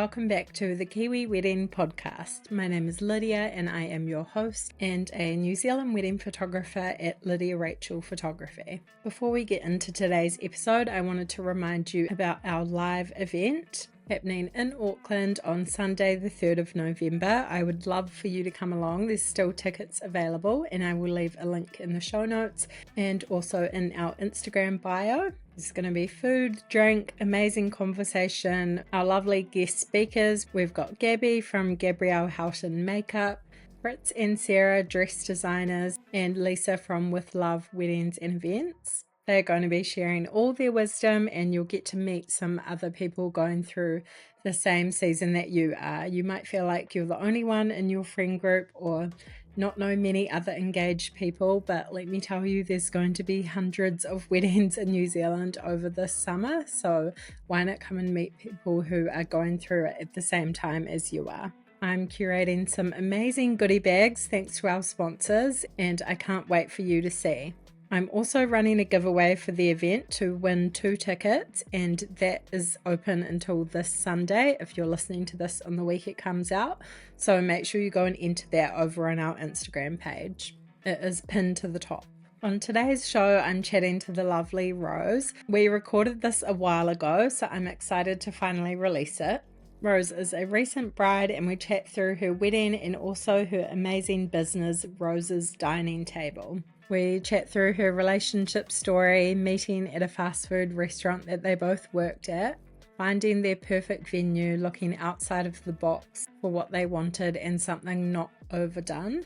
Welcome back to the Kiwi Wedding Podcast. My name is Lydia and I am your host and a New Zealand wedding photographer at Lydia Rachel Photography. Before we get into today's episode, I wanted to remind you about our live event happening in Auckland on Sunday the 3rd of November. I would love for you to come along. There's still tickets available and I will leave a link in the show notes and also in our Instagram bio. There's going to be food, drink, amazing conversation, our lovely guest speakers. We've got Gabby from Gabrielle Houghton Makeup, Fritz and Sarah, dress designers, and Lisa from With Love Weddings and Events. They're going to be sharing all their wisdom and you'll get to meet some other people going through the same season that you are. You might feel like you're the only one in your friend group or not know many other engaged people, but let me tell you, there's going to be hundreds of weddings in New Zealand over this summer. So why not come and meet people who are going through it at the same time as you are? I'm curating some amazing goodie bags thanks to our sponsors and I can't wait for you to see. I'm also running a giveaway for the event to win 2 tickets and that is open until this Sunday if you're listening to this on the week it comes out. So make sure you go and enter that over on our Instagram page. It is pinned to the top. On today's show, I'm chatting to the lovely Rose. We recorded this a while ago, so I'm excited to finally release it. Rose is a recent bride and we chat through her wedding and also her amazing business, Rose's Dining Table. We chat through her relationship story, meeting at a fast food restaurant that they both worked at, finding their perfect venue, looking outside of the box for what they wanted and something not overdone,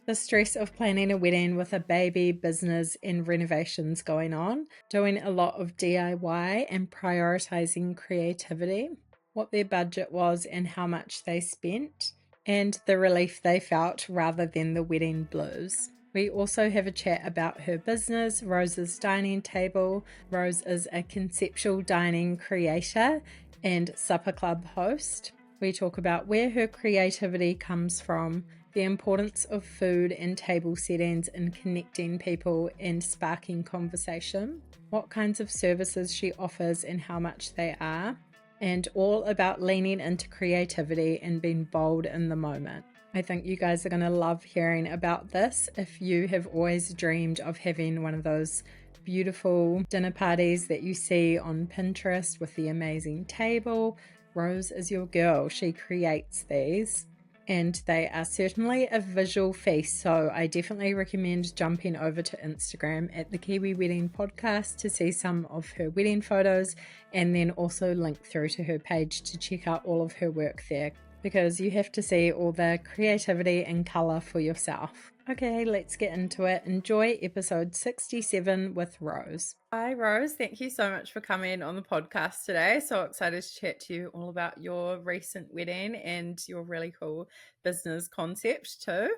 the stress of planning a wedding with a baby, business and renovations going on, doing a lot of DIY and prioritizing creativity, what their budget was and how much they spent, and the relief they felt rather than the wedding blues. We also have a chat about her business, Rose's Dining Table. Rose is a conceptual dining creator and supper club host. We talk about where her creativity comes from, the importance of food and table settings in connecting people and sparking conversation, what kinds of services she offers and how much they are, and all about leaning into creativity and being bold in the moment. I think you guys are going to love hearing about this if you have always dreamed of having one of those beautiful dinner parties that you see on Pinterest with the amazing table. Rose is your girl. She creates these and they are certainly a visual feast. So I definitely recommend jumping over to Instagram at the Kiwi Wedding Podcast to see some of her wedding photos and then also link through to her page to check out all of her work there, because you have to see all the creativity and colour for yourself. Okay, let's get into it. Enjoy episode 67 with Rose. Hi Rose, thank you so much for coming on the podcast today. So excited to chat to you all about your recent wedding and your really cool business concept too.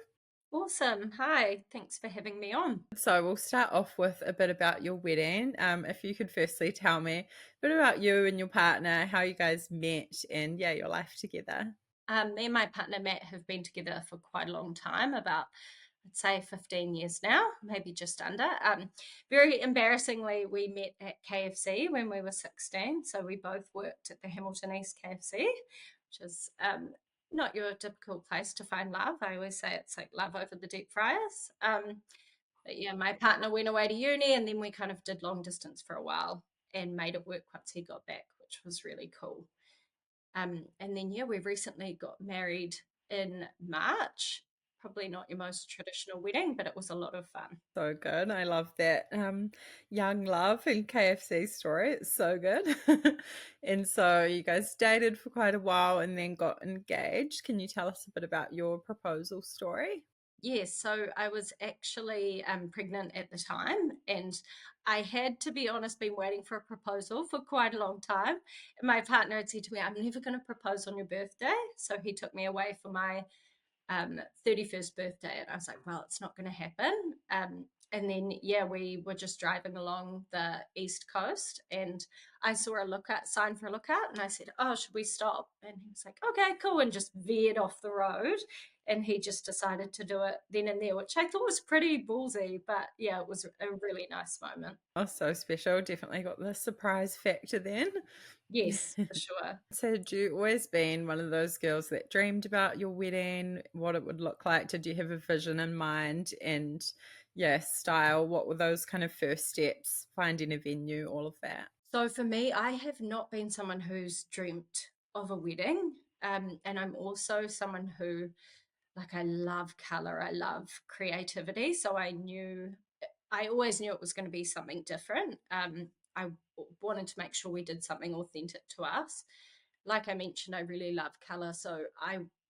Awesome. Hi, thanks for having me on. So we'll start off with a bit about your wedding. If you could firstly tell me a bit about you and your partner, how you guys met and your life together. Me and my partner Matt have been together for quite a long time, about I'd say 15 years now, maybe just under. Very embarrassingly, we met at KFC when we were 16. So we both worked at the Hamilton East KFC, which is not your typical place to find love. I always say it's like love over the deep fryers. But yeah, my partner went away to uni and then we kind of did long distance for a while and made it work once he got back, which was really cool. And then, we recently got married in March. Probably not your most traditional wedding, but it was a lot of fun. So good. I love that young love and KFC story. It's so good. And so you guys dated for quite a while and then got engaged. Can you tell us a bit about your proposal story? Yes, so I was actually pregnant at the time, and I had, to be honest, been waiting for a proposal for quite a long time. And my partner had said to me, I'm never going to propose on your birthday. So he took me away for my 31st birthday, and I was like, well, it's not going to happen. And then we were just driving along the east coast and I saw a lookout sign for a lookout and I said, oh, should we stop? And he was like, okay, cool, and just veered off the road and he just decided to do it then and there, which I thought was pretty ballsy. But yeah, it was a really nice moment. Oh, so special. Definitely got the surprise factor then. Yes, for sure. So, had you always been one of those girls that dreamed about your wedding, what it would look like? Did you have a vision in mind? And yeah, style, what were those kind of first steps, finding a venue, all of that? So for me, I have not been someone who's dreamt of a wedding. And I'm also someone who, like, I love color, I love creativity. So I always knew it was going to be something different. I wanted to make sure we did something authentic to us. Like I mentioned, I really love color. So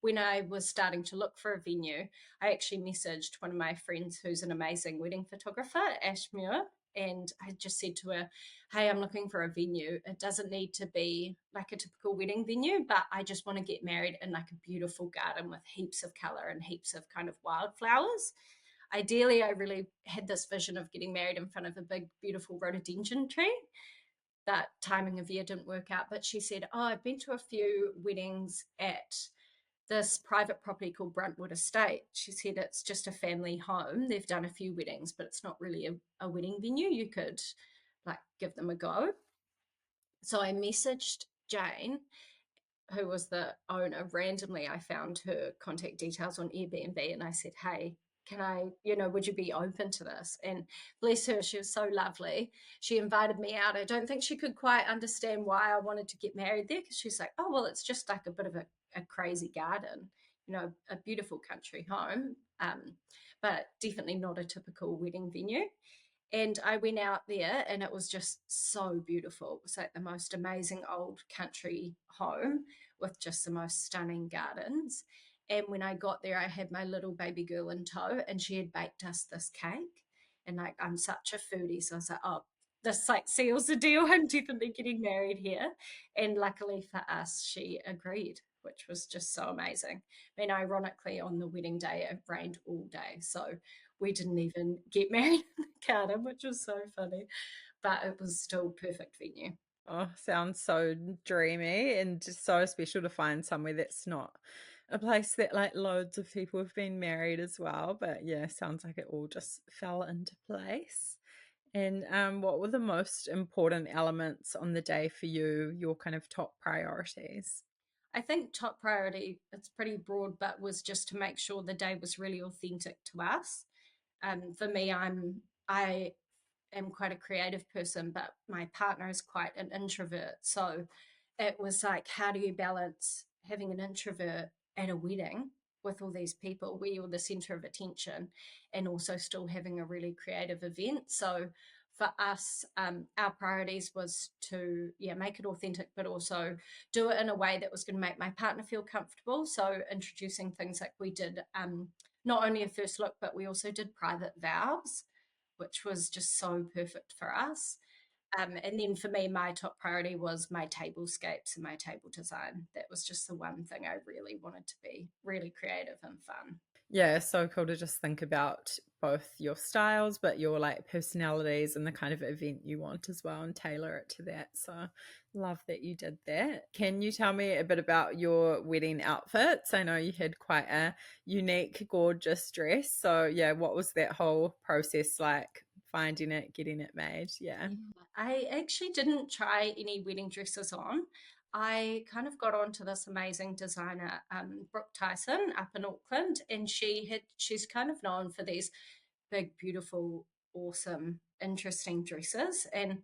when I was starting to look for a venue, I actually messaged one of my friends who's an amazing wedding photographer, Ash Muir, and I just said to her, "Hey, I'm looking for a venue. It doesn't need to be like a typical wedding venue, but I just want to get married in like a beautiful garden with heaps of color and heaps of kind of wildflowers. Ideally, I really had this vision of getting married in front of a big, beautiful rhododendron tree. That timing of year didn't work out, but she said, "Oh, I've been to a few weddings at this private property called Bruntwood Estate." She said it's just a family home. They've done a few weddings, but it's not really a wedding venue. You could like give them a go. So I messaged Jane, who was the owner. Randomly, I found her contact details on Airbnb, and I said, "Hey, can I, would you be open to this?" And bless her, she was so lovely. She invited me out. I don't think she could quite understand why I wanted to get married there, because she's like, "Oh, well, it's just like a bit of a crazy garden, a beautiful country home, but definitely not a typical wedding venue." And I went out there and it was just so beautiful. It was like the most amazing old country home with just the most stunning gardens. And when I got there, I had my little baby girl in tow and she had baked us this cake. And like, I'm such a foodie. So I was like, oh, this like seals the deal. I'm definitely getting married here. And luckily for us, she agreed, which was just so amazing. I mean, ironically, on the wedding day, it rained all day. So we didn't even get married in the garden, which was so funny, but it was still perfect venue. Oh, sounds so dreamy and just so special to find somewhere that's not a place that like loads of people have been married as well. But yeah, sounds like it all just fell into place. And what were the most important elements on the day for you, your kind of top priorities? I think top priority, it's pretty broad, but was just to make sure the day was really authentic to us. For me, I am quite a creative person, but my partner is quite an introvert. So it was like, how do you balance having an introvert at a wedding with all these people where you're the center of attention and also still having a really creative event? So for us, our priorities was to make it authentic, but also do it in a way that was going to make my partner feel comfortable. So introducing things like we did not only a first look, but we also did private vows, which was just so perfect for us. And then for me, my top priority was my tablescapes and my table design. That was just the one thing I really wanted to be really creative and fun. Yeah, so cool to just think about both your styles, but your like personalities and the kind of event you want as well and tailor it to that. So love that you did that. Can you tell me a bit about your wedding outfits? I know you had quite a unique, gorgeous dress. So yeah, what was that whole process like finding it, getting it made? Yeah. Yeah. I actually didn't try any wedding dresses on. I kind of got onto this amazing designer, Brooke Tyson, up in Auckland, and she's kind of known for these big, beautiful, awesome, interesting dresses. And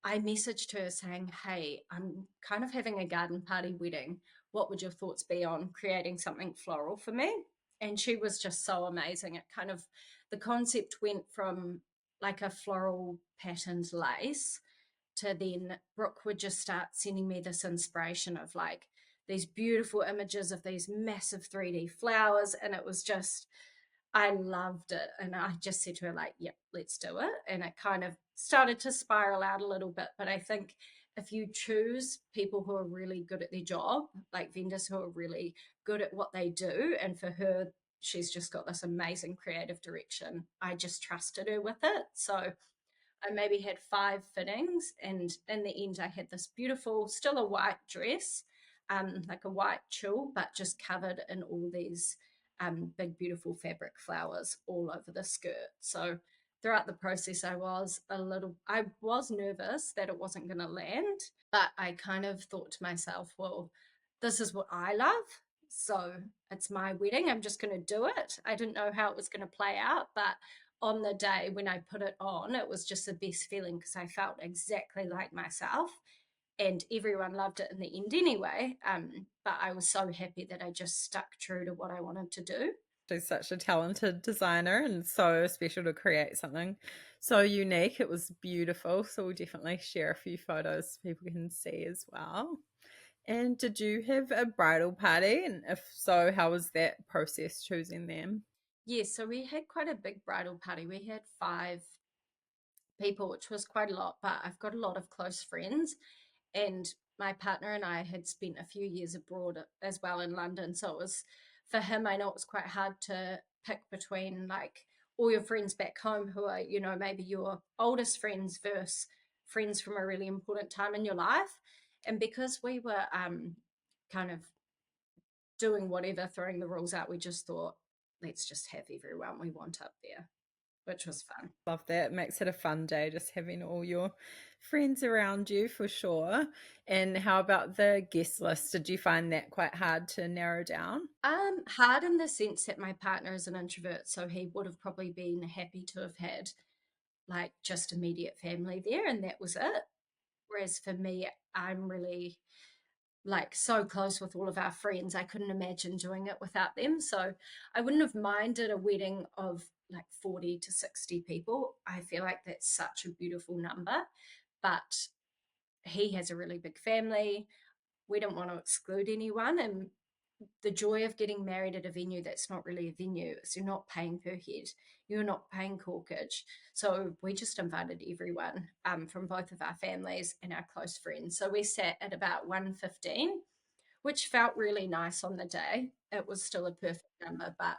I messaged her saying, "Hey, I'm kind of having a garden party wedding. What would your thoughts be on creating something floral for me?" And she was just so amazing. The concept went from like a floral patterned lace to then Brooke would just start sending me this inspiration of like these beautiful images of these massive 3D flowers. And it was just, I loved it. And I just said to her, like, yep, let's do it. And it kind of started to spiral out a little bit. But I think if you choose people who are really good at their job, like vendors who are really good at what they do, and for her, she's just got this amazing creative direction. I just trusted her with it. So I maybe had five fittings, and in the end, I had this beautiful, still a white dress, like a white tulle, but just covered in all these big, beautiful fabric flowers all over the skirt. So throughout the process, I was nervous that it wasn't going to land, but I kind of thought to myself, well, this is what I love. So it's my wedding. I'm just going to do it. I didn't know how it was going to play out, but on the day when I put it on, it was just the best feeling because I felt exactly like myself and everyone loved it in the end anyway. But I was so happy that I just stuck true to what I wanted to do. She's such a talented designer and so special to create something so unique. It was beautiful. So we'll definitely share a few photos so people can see as well. And did you have a bridal party? And if so, how was that process choosing them? Yes, so we had quite a big bridal party. We had 5 people, which was quite a lot, but I've got a lot of close friends. And my partner and I had spent a few years abroad as well in London. So it was for him, I know it was quite hard to pick between like all your friends back home who are, maybe your oldest friends versus friends from a really important time in your life. And because we were kind of doing whatever, throwing the rules out, we just thought, let's just have everyone we want up there, which was fun. Love that. It makes it a fun day just having all your friends around you for sure. And how about the guest list? Did you find that quite hard to narrow down? Hard in the sense that my partner is an introvert, so he would have probably been happy to have had like just immediate family there, and that was it. Whereas for me, I'm really like so close with all of our friends. I couldn't imagine doing it without them. So I wouldn't have minded a wedding of like 40 to 60 people. I feel like that's such a beautiful number. But he has a really big family. We don't want to exclude anyone. And the joy of getting married at a venue that's not really a venue is you're not paying per head, you're not paying corkage. So we just invited everyone from both of our families and our close friends. So we sat at about 115, which felt really nice on the day. It was still a perfect number, but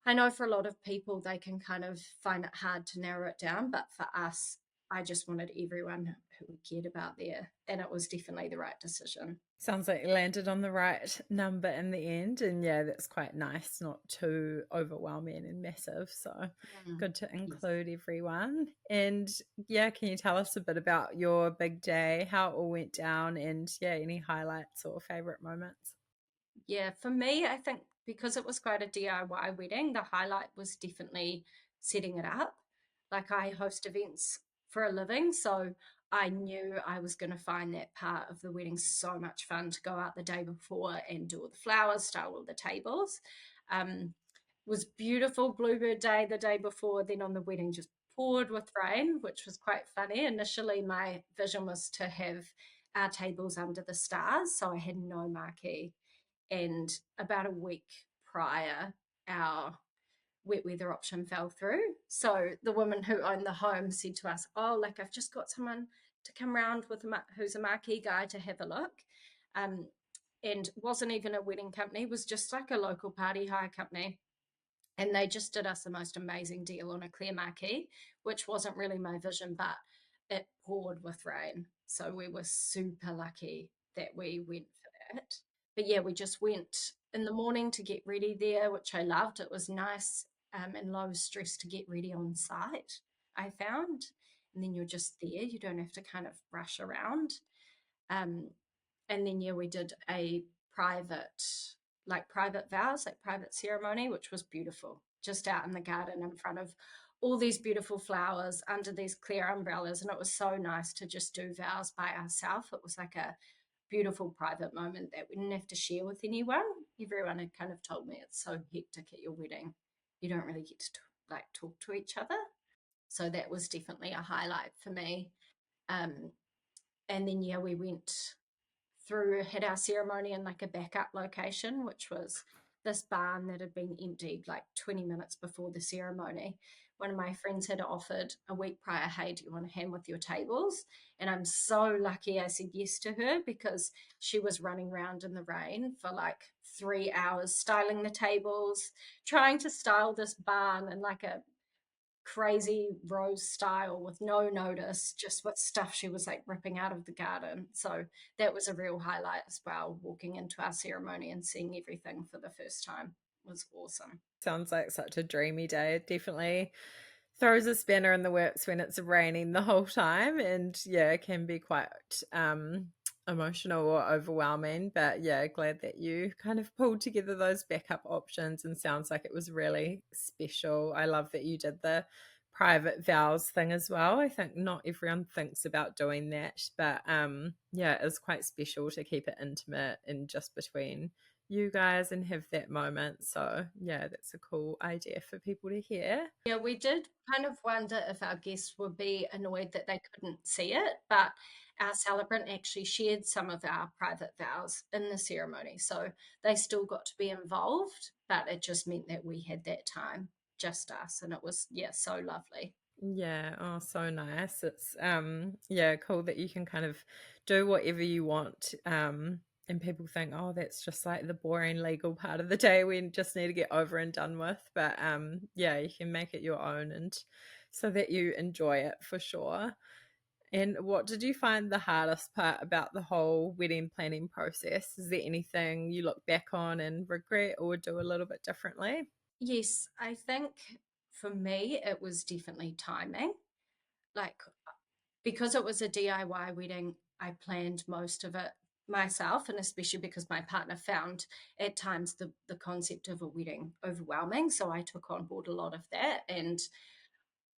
I know for a lot of people they can kind of find it hard to narrow it down. But for us, I just wanted everyone who we cared about there, and it was definitely the right decision. Sounds like you landed on the right number in the end. And yeah, that's quite nice, not too overwhelming and massive. So Mm. good to Yes. include everyone. And yeah, can you tell us a bit about your big day, how it all went down, and yeah, any highlights or favorite moments? Yeah, for me, I think because it was quite a DIY wedding, the highlight was definitely setting it up. Like I host events for a living, so I knew I was going to find that part of the wedding so much fun to go out the day before and do all the flowers, style all the tables. Was beautiful Bluebird Day the day before, then on the wedding just poured with rain, which was quite funny. Initially, my vision was to have our tables under the stars, so I had no marquee. And about a week prior, our wet weather option fell through. So the woman who owned the home said to us, "Oh, like I've just got someone to come round with who's a marquee guy to have a look." Um, and wasn't even a wedding company, was just like a local party hire company. And they just did us the most amazing deal on a clear marquee, which wasn't really my vision, but it poured with rain. So we were super lucky that we went for that. But yeah, we just went in the morning to get ready there, which I loved. It was nice and low stress to get ready on site, I found. And then you're just there, you don't have to kind of rush around. Um, and then yeah, we did a private, like private vows, like private ceremony, which was beautiful, just out in the garden in front of all these beautiful flowers under these clear umbrellas. And it was so nice to just do vows by ourselves. It was like a beautiful private moment that we didn't have to share with anyone. Everyone had kind of told me it's so hectic at your wedding, you don't really get to like talk to each other. So that was definitely a highlight for me. um, and then yeah, we went through, had our ceremony in like a backup location, which was this barn that had been emptied like 20 minutes before the ceremony. One of my friends had offered a week prior, "Hey, do you want to hand with your tables?" And I'm so lucky I said yes to her because she was running around in the rain for like 3 hours, styling the tables, trying to style this barn in like a crazy rose style with no notice, just what stuff she was like ripping out of the garden. So that was a real highlight as well, walking into our ceremony and seeing everything for the first time. was awesome. Sounds like such a dreamy day. It definitely throws a spanner in the works when it's raining the whole time, and yeah, it can be quite emotional or overwhelming. But yeah, glad that you kind of pulled together those backup options, and sounds like it was really special. I love that you did the private vows thing as well. I think not everyone thinks about doing that, but yeah, it's quite special to keep it intimate and just between you guys and have that moment. So yeah, that's a cool idea for people to hear. Yeah, we did kind of wonder if our guests would be annoyed that they couldn't see it, but our celebrant actually shared some of our private vows in the ceremony. So they still got to be involved, but it just meant that we had that time, just us. And it was, yeah, so lovely. Yeah, oh so nice. It's yeah, cool that you can kind of do whatever you want. And people think, oh, that's just like the boring legal part of the day we just need to get over and done with. But yeah, you can make it your own and so that you enjoy it for sure. And what did you find the hardest part about the whole wedding planning process? Is there anything you look back on and regret or do a little bit differently? Yes, I think for me, it was definitely timing. Like, because it was a DIY wedding, I planned most of it myself, and especially because my partner found at times the concept of a wedding overwhelming. So I took on board a lot of that. And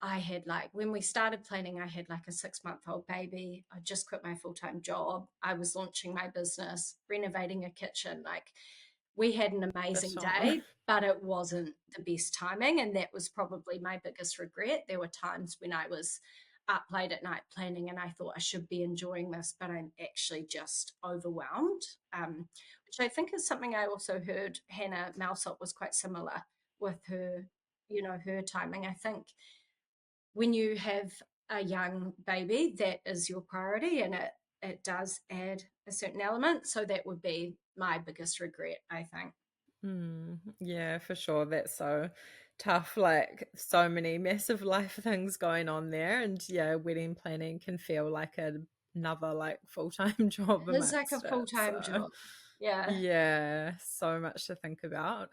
I had like, when we started planning, I had like a 6 month old baby. I just quit my full time job. I was launching my business, renovating a kitchen. Like, we had an For amazing sure. day, but it wasn't the best timing. And that was probably my biggest regret. There were times when I was up late at night planning and I thought I should be enjoying this, but I'm actually just overwhelmed, which I think is something I also heard Hannah Malsop was quite similar with her, her timing. I think when you have a young baby, that is your priority, and it does add a certain element. So that would be my biggest regret, I think. Yeah, for sure. That's so tough. Like so many massive life things going on there, and yeah, wedding planning can feel like another like full-time job It is like a amongst it. full time So job. Yeah. yeah, so much to think about.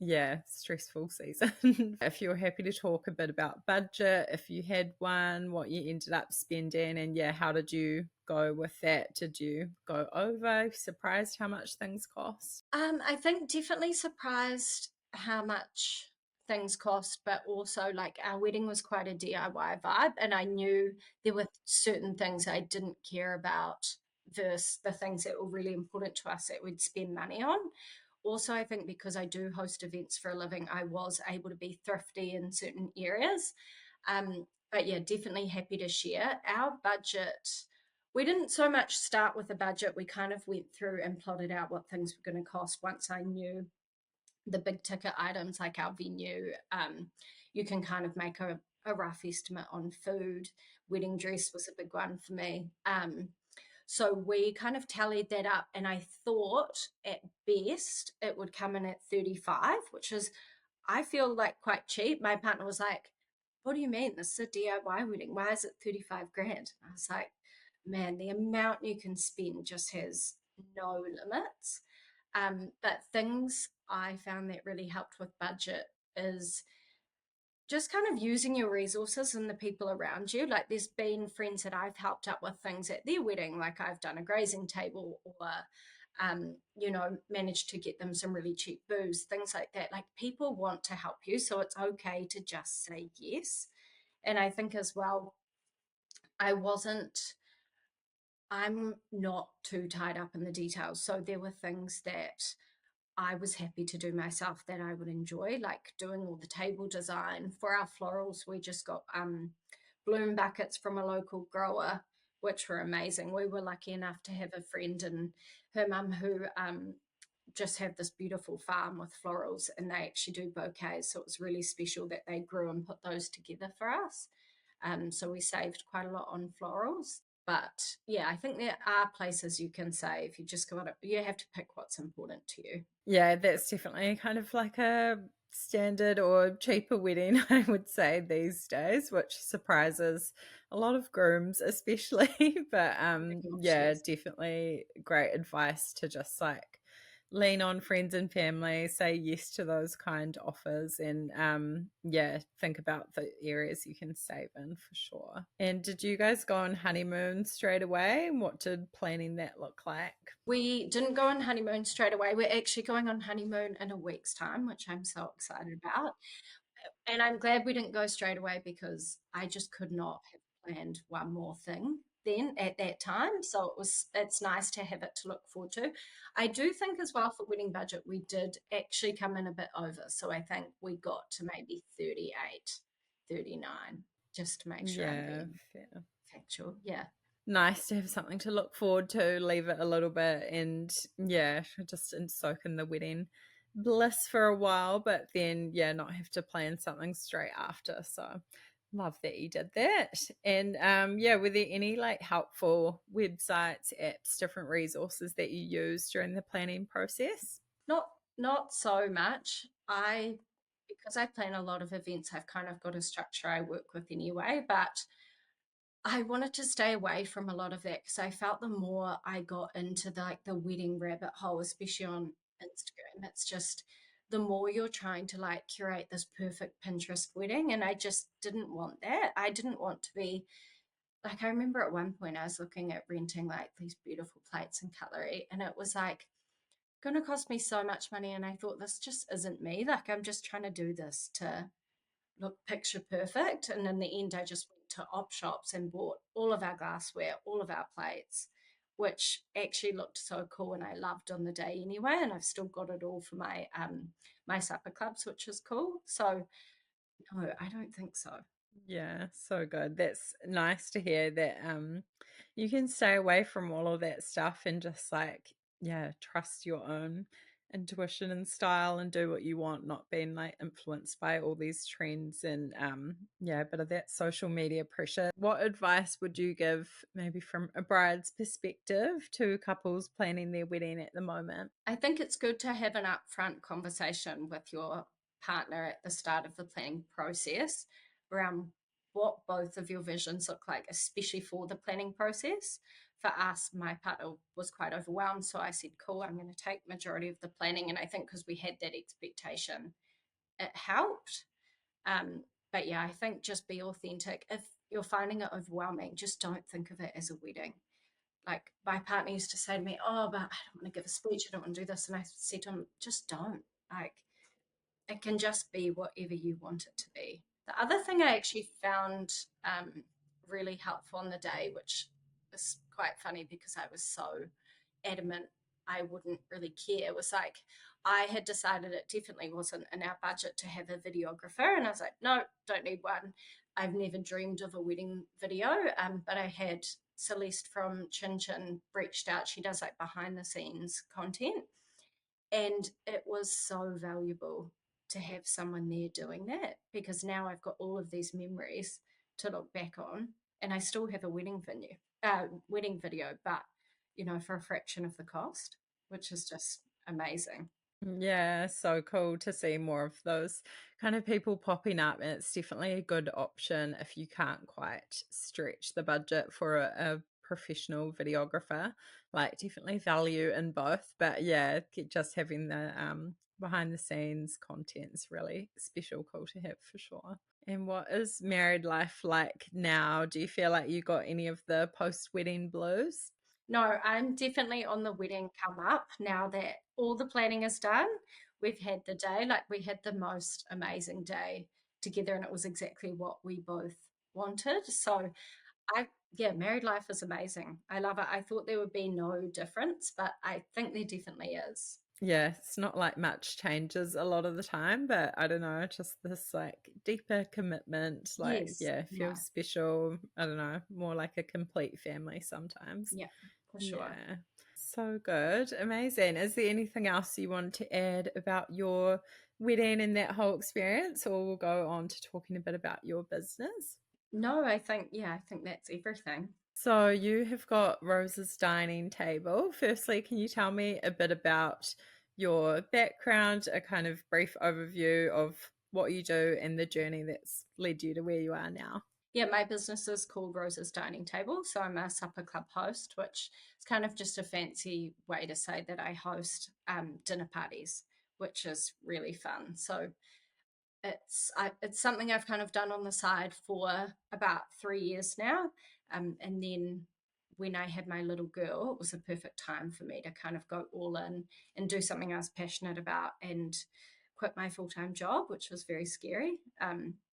Yeah, stressful season. If you're happy to talk a bit about budget, if you had one, what you ended up spending, and yeah, how did you go with that? Did you go over? Surprised how much things cost? I think definitely surprised how much things cost, but also like our wedding was quite a DIY vibe, and I knew there were certain things I didn't care about versus the things that were really important to us that we'd spend money on. Also, I think because I do host events for a living, I was able to be thrifty in certain areas. But yeah, definitely happy to share. Our budget, we didn't so much start with a budget. We kind of went through and plotted out what things were going to cost once I knew the big ticket items like our venue. You can kind of make a rough estimate on food. Wedding dress was a big one for me. So we kind of tallied that up, and I thought at best it would come in at 35, which is, I feel like quite cheap. My partner was like, "What do you mean? This is a DIY wedding. Why is it 35 grand?" I was like, "Man, the amount you can spend just has no limits." But things I found that really helped with budget is just kind of using your resources and the people around you. Like, there's been friends that I've helped up with things at their wedding, like I've done a grazing table or managed to get them some really cheap booze, things like that. Like, people want to help you, so it's okay to just say yes. And I think as well, I wasn't I'm not too tied up in the details. So there were things that I was happy to do myself that I would enjoy, like doing all the table design. For our florals, we just got bloom buckets from a local grower, which were amazing. We were lucky enough to have a friend and her mum who just have this beautiful farm with florals, and they actually do bouquets. So it was really special that they grew and put those together for us. So we saved quite a lot on florals. But yeah, I think there are places you can save. You just got to, you have to pick what's important to you. Yeah, that's definitely kind of like a standard or cheaper wedding, I would say, these days, which surprises a lot of grooms, especially. But Oh my gosh, yeah, yes. definitely great advice to just like lean on friends and family, say yes to those kind offers, and yeah, think about the areas you can save in for sure. And did you guys go on honeymoon straight away? And what did planning that look like? We didn't go on honeymoon straight away. We're actually going on honeymoon in a week's time, which I'm so excited about. And I'm glad we didn't go straight away because I just could not have planned one more thing then at that time. So it's nice to have it to look forward to. I do think as well for wedding budget, we did actually come in a bit over. So I think we got to maybe 38, 39, just to make sure I'm Yeah, being fair. factual. Yeah. Nice to have something to look forward to, leave it a little bit, and yeah, just and soak in the wedding bliss for a while, but then yeah, not have to plan something straight after. So love that you did that. And yeah, were there any like helpful websites, apps, different resources that you use during the planning process? Not not so much. Because I plan a lot of events, I've kind of got a structure I work with anyway, but I wanted to stay away from a lot of that because I felt the more I got into the wedding rabbit hole, especially on Instagram, it's just the more you're trying to like curate this perfect Pinterest wedding, and I just didn't want that. I didn't want to be like, I remember at one point I was looking at renting like these beautiful plates and cutlery, and it was like going to cost me so much money, and I thought this just isn't me. Like I'm just trying to do this to look picture perfect. And in the end, I just went to op shops and bought all of our glassware, all of our plates, which actually looked so cool and I loved on the day anyway. And I've still got it all for my supper clubs, which is cool. So no, I don't think so. Yeah, so good. That's nice to hear that you can stay away from all of that stuff and just like yeah, trust your own intuition and style and do what you want, not being like influenced by all these trends and yeah, a bit of that social media pressure. What advice would you give maybe from a bride's perspective to couples planning their wedding at the moment? I think it's good to have an upfront conversation with your partner at the start of the planning process around what both of your visions look like, especially for the planning process. For us, my partner was quite overwhelmed, so I said, "Cool, I'm going to take majority of the planning." And I think because we had that expectation, it helped. Um, but yeah, I think just be authentic. If you're finding it overwhelming, just don't think of it as a wedding. Like my partner used to say to me, "Oh, but I don't want to give a speech. I don't want to do this." And I said to him, "Just don't. Like it can just be whatever you want it to be." The other thing I actually found really helpful on the day, which was quite funny because I was so adamant I wouldn't really care, was like I had decided it definitely wasn't in our budget to have a videographer, and I was like, "No, don't need one." I've never dreamed of a wedding video, but I had Celeste from Chin Chin reached out. She does like behind the scenes content, and it was so valuable to have someone there doing that because now I've got all of these memories to look back on, and I still have a wedding video, but for a fraction of the cost, which is just amazing. Yeah, so cool to see more of those kind of people popping up. And it's definitely a good option if you can't quite stretch the budget for a professional videographer. Like, definitely value in both. But yeah, just having the behind the scenes content's really special, cool to have for sure. And what is married life like now? Do you feel like you got any of the post wedding blues? No, I'm definitely on the wedding come up now that all the planning is done. We've had the day, like we had the most amazing day together, and it was exactly what we both wanted. So yeah, married life is amazing. I love it. I thought there would be no difference, but I think there definitely is. Yeah, it's not like much changes a lot of the time, but I don't know, just this like deeper commitment, like, Yes, yeah, no, feels special. I don't know, more like a complete family sometimes. yeah, for sure. Yeah, so good. Amazing. Is there anything else you want to add about your wedding and that whole experience, or we'll go on to talking a bit about your business? No, yeah, I think that's everything. So you have got Rose's dining table. Firstly, can you tell me a bit about your background, a kind of brief overview of what you do and the journey that's led you to where you are now? Yeah, my business is called Rose's Dining Table. So I'm a supper club host, which is kind of just a fancy way to say that I host dinner parties, which is really fun. So it's something I've kind of done on the side for about 3 years now. And then when I had my little girl, it was a perfect time for me to kind of go all in and do something I was passionate about and quit my full time job, which was very scary.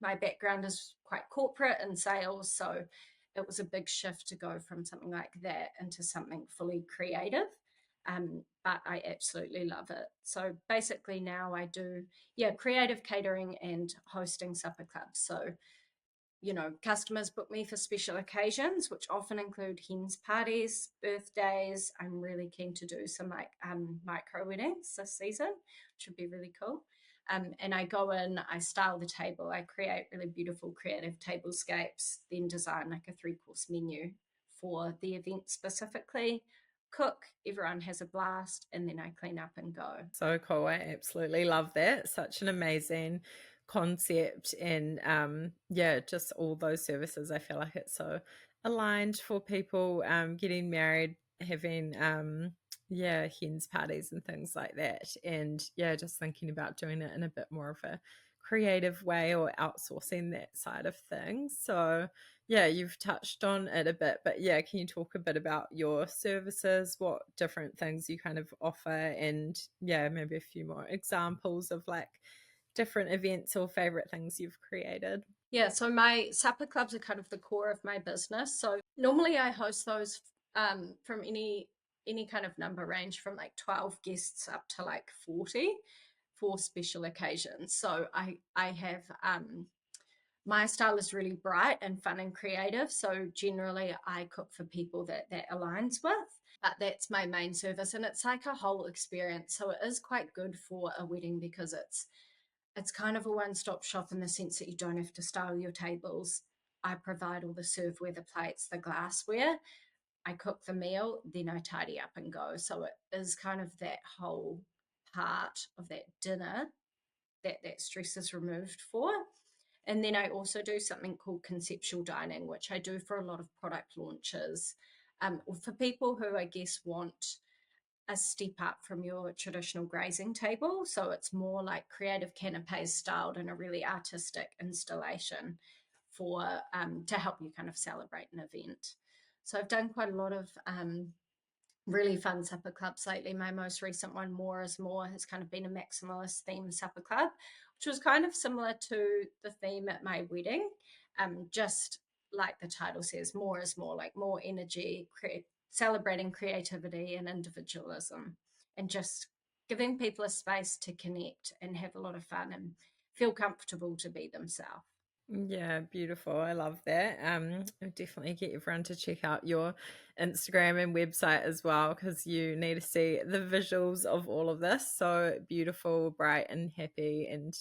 My background is quite corporate and sales, so it was a big shift to go from something like that into something fully creative. But I absolutely love it. So basically, now I do, yeah, creative catering and hosting supper clubs. So customers book me for special occasions, which often include hens parties, birthdays. I'm really keen to do some like micro weddings this season, which would be really cool. And I go in, I style the table, I create really beautiful creative tablescapes, then design like a 3-course menu for the event specifically. Cook, everyone has a blast, and then I clean up and go. So cool. I absolutely love that. Such an amazing concept. And yeah, just all those services. I feel like it's so aligned for people getting married, having yeah, hens parties and things like that. And yeah, just thinking about doing it in a bit more of a creative way or outsourcing that side of things. So yeah, you've touched on it a bit, but yeah, can you talk a bit about your services, what different things you kind of offer, and yeah, maybe a few more examples of like different events or favorite things you've created? Yeah, so my supper clubs are kind of the core of my business. So normally I host those from any kind of number range from like 12 guests up to like 40 for special occasions. So I have my style is really bright and fun and creative. So generally I cook for people that aligns with. But that's my main service and it's like a whole experience. So it is quite good for a wedding because it's kind of a one-stop shop in the sense that you don't have to style your tables. I provide all the serveware, the plates, the glassware. I cook the meal, then I tidy up and go. So it is kind of that whole part of that dinner that stress is removed for. And then I also do something called conceptual dining, which I do for a lot of product launches, or for people who I guess want a step up from your traditional grazing table. So it's more like creative canapes styled in a really artistic installation for to help you kind of celebrate an event. So I've done quite a lot of really fun supper clubs lately. My most recent one, More is More, has kind of been a maximalist theme supper club, which was kind of similar to the theme at my wedding. Just like the title says, more is more, like more energy, celebrating creativity and individualism, and just giving people a space to connect and have a lot of fun and feel comfortable to be themselves. Yeah, beautiful. I love that. I'll definitely get everyone to check out your Instagram and website as well because you need to see the visuals of all of this. So beautiful, bright, and happy. And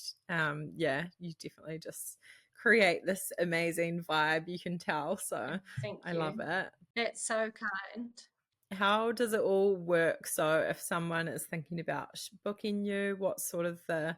yeah, you definitely just create this amazing vibe, you can tell. So Thank I love you. it. That's so kind. How does it all work? So if someone is thinking about booking you, what sort of the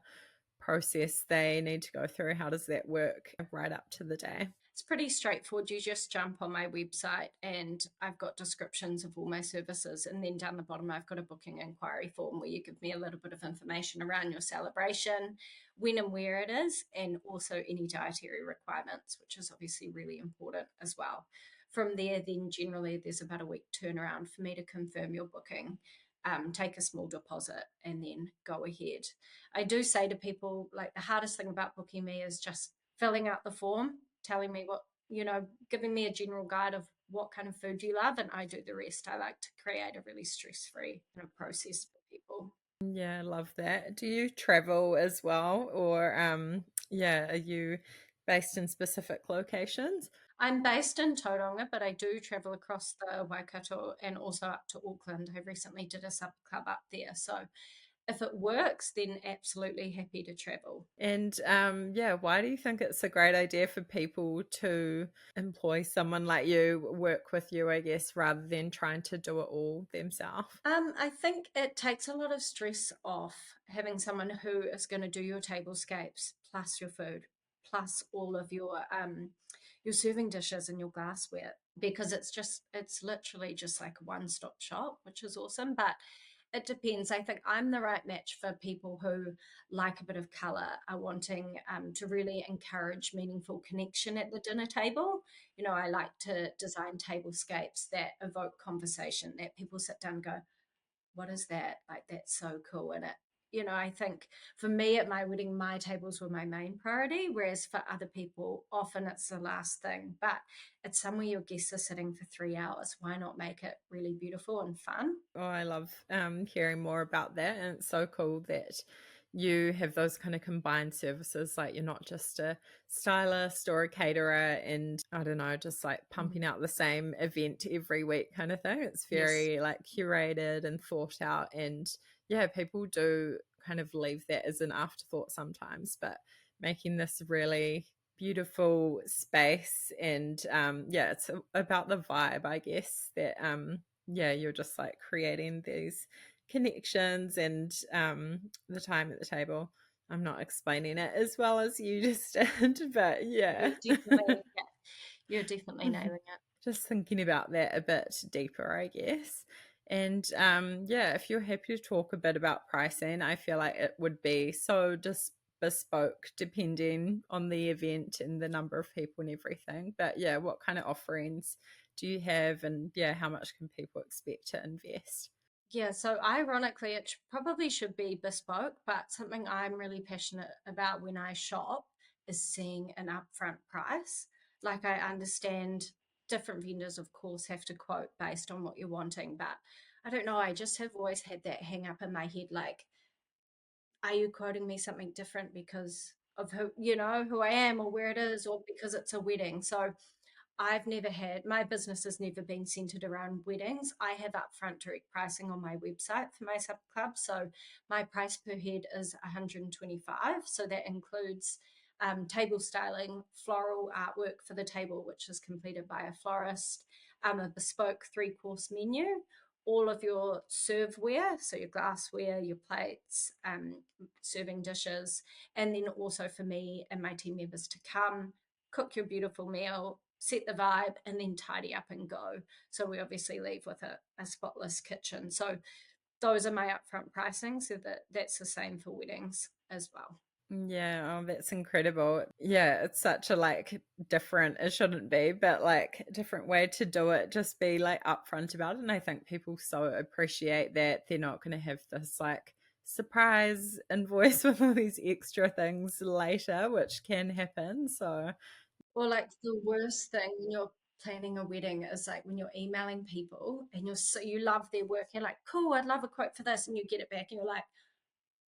process they need to go through? How does that work right up to the day? It's pretty straightforward. You just jump on my website and I've got descriptions of all my services. And then down the bottom, I've got a booking inquiry form where you give me a little bit of information around your celebration, when and where it is, and also any dietary requirements, which is obviously really important as well. From there, then generally there's about a week turnaround for me to confirm your booking. Take a small deposit and then go ahead. I do say to people, like, the hardest thing about booking me is just filling out the form, telling me what, giving me a general guide of what kind of food you love, and I do the rest. I like to create a really stress free kind of process for people. Yeah, I love that. Do you travel as well, or yeah, are you based in specific locations? I'm based in Tauranga, but I do travel across the Waikato and also up to Auckland. I recently did a supper club up there. So if it works, then absolutely happy to travel. And yeah, why do you think it's a great idea for people to employ someone like you, work with you, I guess, rather than trying to do it all themselves? I think it takes a lot of stress off having someone who is going to do your tablescapes plus your food plus all of your your serving dishes and your glassware, because it's literally just like a one-stop shop, which is awesome. But it depends. I think I'm the right match for people who like a bit of color, are wanting to really encourage meaningful connection at the dinner table. I like to design tablescapes that evoke conversation, that people sit down and go, what is that? Like, that's so cool. And I think for me at my wedding, my tables were my main priority, whereas for other people, often it's the last thing. But it's somewhere your guests are sitting for 3 hours. Why not make it really beautiful and fun? Oh, I love hearing more about that. And it's so cool that you have those kind of combined services. Like you're not just a stylist or a caterer and I don't know, just like Mm. pumping out the same event every week kind of thing. It's Yes. very like curated and thought out. And yeah, people do kind of leave that as an afterthought sometimes, but making this really beautiful space and yeah, it's about the vibe, I guess, that yeah, you're just like creating these connections and the time at the table. I'm not explaining it as well as you just did, but yeah. You're definitely nailing it. Just thinking about that a bit deeper, I guess. And yeah, if you're happy to talk a bit about pricing, I feel like it would be so just bespoke depending on the event and the number of people and everything. But yeah, what kind of offerings do you have? And yeah, how much can people expect to invest? Yeah, so ironically, probably should be bespoke, but something I'm really passionate about when I shop is seeing an upfront price. Like, I understand different vendors, of course, have to quote based on what you're wanting, but I don't know. I just have always had that hang up in my head, like, are you quoting me something different because of who I am or where it is, or because it's a wedding? So my business has never been centered around weddings. I have upfront direct pricing on my website for my sub club. So my price per head is 125. So that includes table styling, floral artwork for the table, which is completed by a florist, a bespoke 3-course menu, all of your serveware, so your glassware, your plates, serving dishes, and then also for me and my team members to come, cook your beautiful meal, set the vibe, and then tidy up and go. So we obviously leave with a spotless kitchen. So those are my upfront pricing. So that's the same for weddings as well. Yeah, oh, that's incredible. Yeah, it's such a like different, it shouldn't be, but like different way to do it. Just be like upfront about it. And I think people so appreciate that they're not going to have this like surprise invoice with all these extra things later, which can happen. So, Or like the worst thing when you're planning a wedding is like when you're emailing people and you love their work. You're like, cool, I'd love a quote for this, and you get it back and you're like,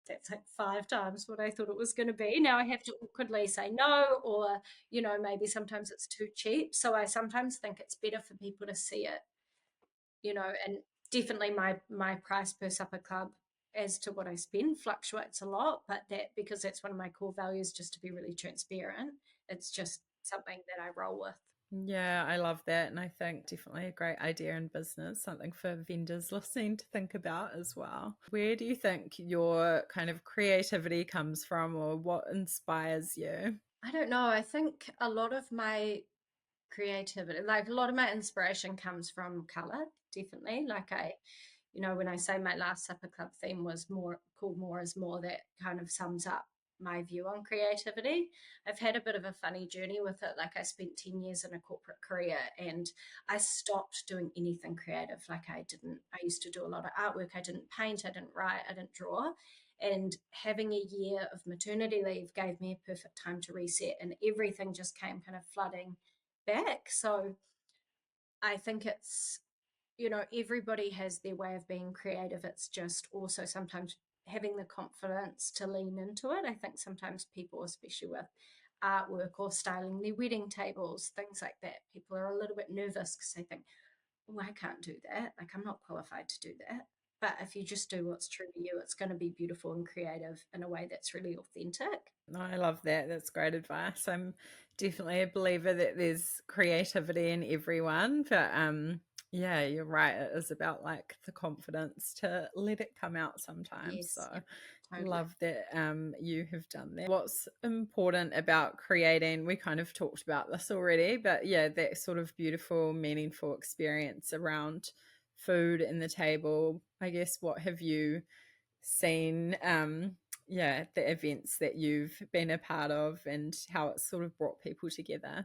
that's like 5 times what I thought it was going to be. Now I have to awkwardly say no, or maybe sometimes it's too cheap. So I sometimes think it's better for people to see it, and definitely my price per supper club as to what I spend fluctuates a lot, but that because that's one of my core values, just to be really transparent. It's just something that I roll with. yeah, I love that. And I think definitely a great idea in business, something for vendors listening to think about as well. Where do you think your kind of creativity comes from or what inspires you? I don't know. I think a lot of my creativity, like a lot of my inspiration comes from color, definitely. Like when I say my last supper club theme was more called more is more, that kind of sums up my view on creativity. I've had a bit of a funny journey with it. Like, I spent 10 years in a corporate career and I stopped doing anything creative. Like, I used to do a lot of artwork. I didn't paint, I didn't write, I didn't draw. And having a year of maternity leave gave me a perfect time to reset, and everything just came kind of flooding back. So I think everybody has their way of being creative. It's just also sometimes having the confidence to lean into it. I think sometimes people, especially with artwork or styling their wedding tables, things like that, people are a little bit nervous because they think, oh, I can't do that. Like, I'm not qualified to do that. But if you just do what's true to you, it's going to be beautiful and creative in a way that's really authentic. No, I love that. That's great advice. I'm definitely a believer that there's creativity in everyone, but yeah, you're right. It is about like the confidence to let it come out sometimes. Yes. So Yep. Totally. Love that you have done that. What's important about creating, we kind of talked about this already, but yeah, that sort of beautiful, meaningful experience around food and the table. I guess what have you seen, yeah, the events that you've been a part of and how it's sort of brought people together?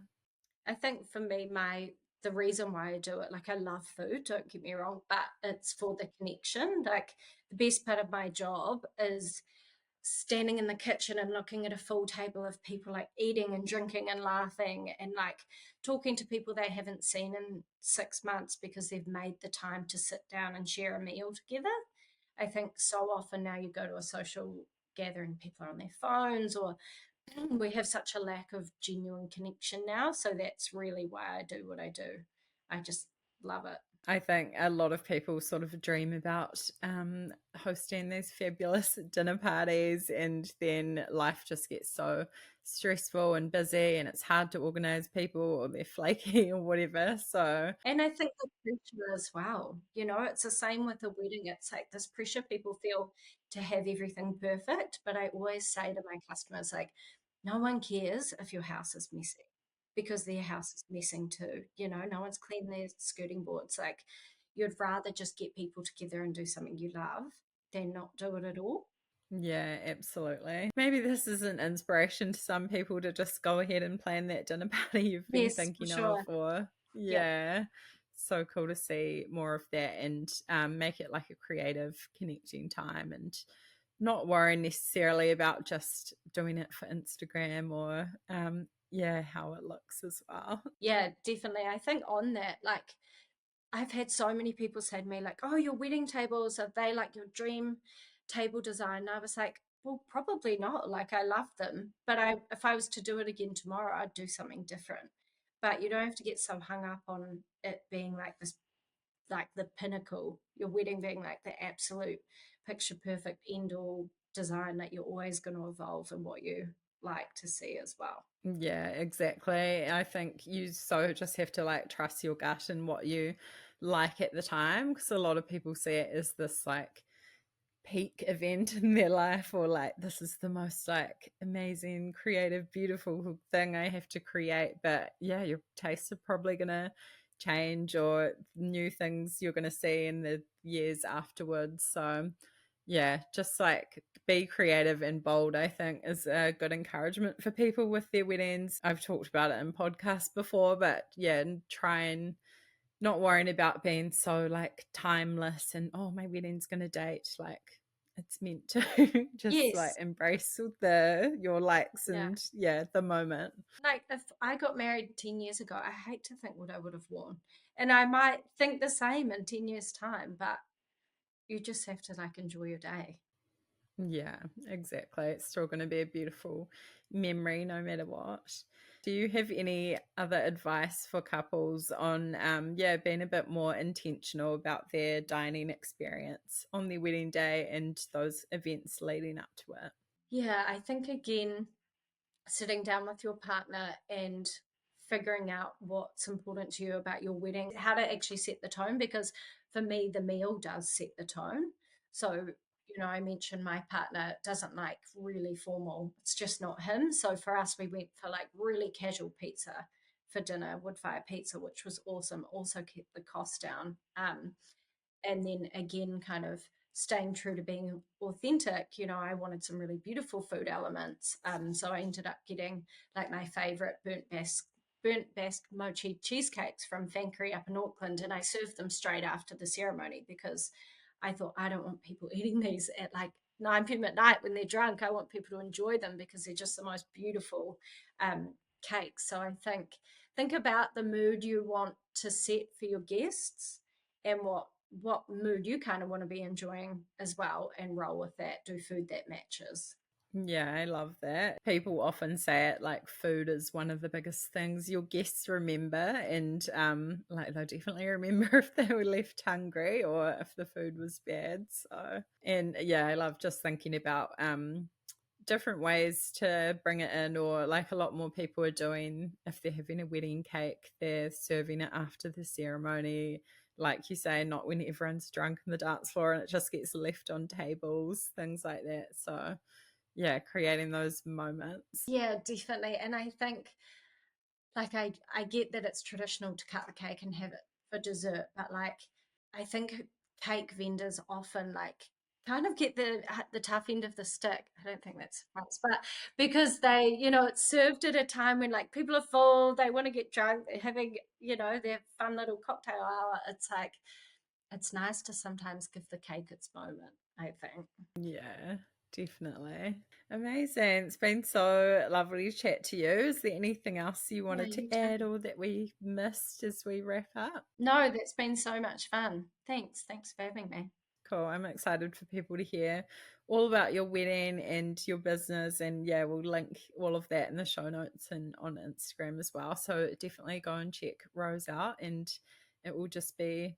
I think for me, the reason why I do it, like I love food, don't get me wrong, but it's for the connection. Like the best part of my job is standing in the kitchen and looking at a full table of people like eating and drinking and laughing and like talking to people they haven't seen in 6 months because they've made the time to sit down and share a meal together. I think so often now you go to a social gathering, people are on their phones or we have such a lack of genuine connection now. So that's really why I do what I do. I just love it. I think a lot of people sort of dream about hosting these fabulous dinner parties, and then life just gets so stressful and busy, and it's hard to organize people, or they're flaky or whatever. So, And I think the pressure as well, it's the same with a wedding. It's like this pressure people feel to have everything perfect. But I always say to my customers, like, no one cares if your house is messy because their house is messing too. No one's cleaned their skirting boards. Like, you'd rather just get people together and do something you love than not do it at all. yeah, absolutely. Maybe this is an inspiration to some people to just go ahead and plan that dinner party you've been Yes, for thinking of, sure. or Yep. yeah. So cool to see more of that and make it like a creative connecting time and not worrying necessarily about just doing it for Instagram or yeah, how it looks as well. Yeah, definitely. I think on that, like, I've had so many people say to me, like, oh, your wedding tables, are they like your dream table design? And I was like, well, probably not. Like, I love them. But if I was to do it again tomorrow, I'd do something different. But you don't have to get so hung up on it being like this, like the pinnacle, your wedding being like the absolute picture perfect end all design that you're always going to evolve in what you like to see as well. Yeah, exactly. I think you so just have to like trust your gut and what you like at the time, because a lot of people see it as this like peak event in their life, or like this is the most like amazing creative beautiful thing I have to create. But yeah, your tastes are probably gonna change, or new things you're gonna see in the years afterwards. So yeah, just like be creative and bold, I think, is a good encouragement for people with their weddings. I've talked about it in podcasts before, but yeah, and try and not worrying about being so like timeless and oh, my wedding's gonna date, like it's meant to just like Yes. embrace the your likes Yeah. and yeah, the moment. Like if I got married 10 years ago, I hate to think what I would have worn. And I might think the same in 10 years' time, but you just have to like enjoy your day. Yeah, exactly. It's still going to be a beautiful memory no matter what. Do you have any other advice for couples on yeah, being a bit more intentional about their dining experience on their wedding day and those events leading up to it? Yeah, I think again, sitting down with your partner and figuring out what's important to you about your wedding, how to actually set the tone, because for me, the meal does set the tone. So, I mentioned my partner doesn't like really formal, it's just not him. So for us, we went for like really casual pizza for dinner, wood fire pizza, which was awesome, also kept the cost down. And then again, kind of staying true to being authentic, I wanted some really beautiful food elements. So I ended up getting like my favorite burnt basque mochi cheesecakes from Fankery up in Auckland, and I served them straight after the ceremony because I thought I don't want people eating these at like 9 p.m. at night when they're drunk. I want people to enjoy them because they're just the most beautiful cakes. So I think about the mood you want to set for your guests and what mood you kind of want to be enjoying as well, and roll with that, do food that matches. Yeah, I love that. People often say it like food is one of the biggest things your guests remember, and like they'll definitely remember if they were left hungry or if the food was bad. So, and yeah, I love just thinking about different ways to bring it in, or like a lot more people are doing if they're having a wedding cake, they're serving it after the ceremony, like you say, not when everyone's drunk on the dance floor and it just gets left on tables, things like that. So yeah, creating those moments. Yeah, definitely. And I think like I get that it's traditional to cut the cake and have it for dessert, but like I think cake vendors often like kind of get the tough end of the stick. I don't think that's France, but because they, it's served at a time when like people are full, they want to get drunk, they're having, their fun little cocktail hour. It's like it's nice to sometimes give the cake its moment, I think. Yeah, definitely. Amazing. It's been so lovely to chat to you. Is there anything else you Yeah, wanted you to too. add or that we missed as we wrap up? No, that's been so much fun. Thanks. Thanks for having me. Cool. I'm excited for people to hear all about your wedding and your business. And yeah, we'll link all of that in the show notes and on Instagram as well. So definitely go and check Rose out, and it will just be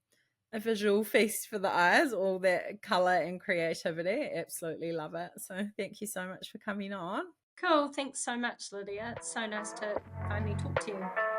a visual feast for the eyes, all that color and creativity. Absolutely love it. So thank you so much for coming on. Cool. Thanks so much, Lydia. It's so nice to finally talk to you.